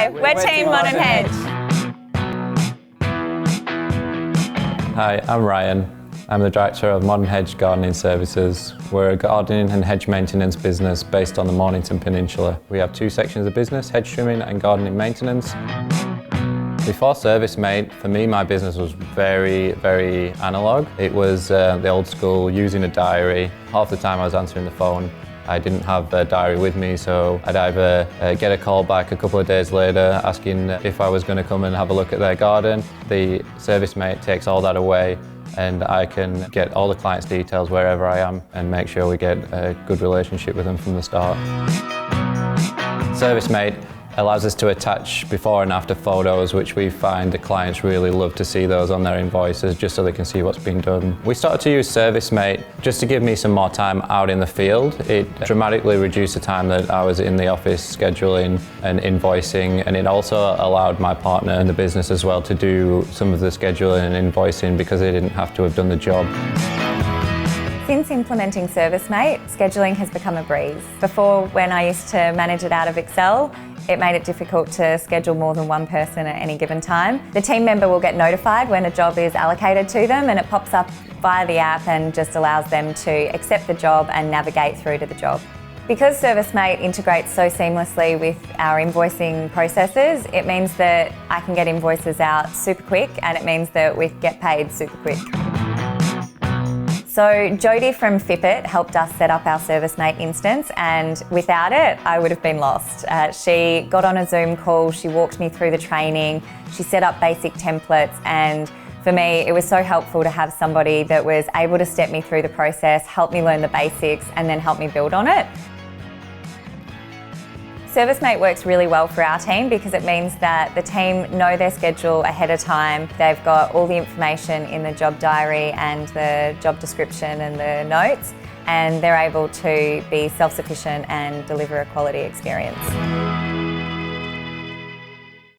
Hi, we're Team Modern Hedge. Hi, I'm Ryan. I'm the Director of Modern Hedge Gardening Services. We're a gardening and hedge maintenance business based on the Mornington Peninsula. We have two sections of business, hedge trimming and gardening maintenance. Before ServiceM8, for me, my business was very, very analogue. It was the old school, using a diary. Half the time I was answering the phone, I didn't have a diary with me, so I'd either get a call back a couple of days later asking if I was going to come and have a look at their garden. The ServiceM8 takes all that away, and I can get all the clients' details wherever I am and make sure we get a good relationship with them from the start. ServiceM8 allows us to attach before and after photos, which we find the clients really love to see those on their invoices just so they can see what's been done. We started to use ServiceM8 just to give me some more time out in the field. It dramatically reduced the time that I was in the office scheduling and invoicing, and it also allowed my partner in the business as well to do some of the scheduling and invoicing because they didn't have to have done the job. Since implementing ServiceM8, scheduling has become a breeze. Before, when I used to manage it out of Excel, it made it difficult to schedule more than one person at any given time. The team member will get notified when a job is allocated to them, and it pops up via the app and just allows them to accept the job and navigate through to the job. Because ServiceM8 integrates so seamlessly with our invoicing processes, it means that I can get invoices out super quick, and it means that we get paid super quick. So Jodie from FiPPeT helped us set up our ServiceM8 instance, and without it, I would have been lost. She got on a Zoom call, she walked me through the training, she set up basic templates, and for me, it was so helpful to have somebody that was able to step me through the process, help me learn the basics, and then help me build on it. ServiceM8 works really well for our team because it means that the team know their schedule ahead of time. They've got all the information in the job diary and the job description and the notes, and they're able to be self-sufficient and deliver a quality experience.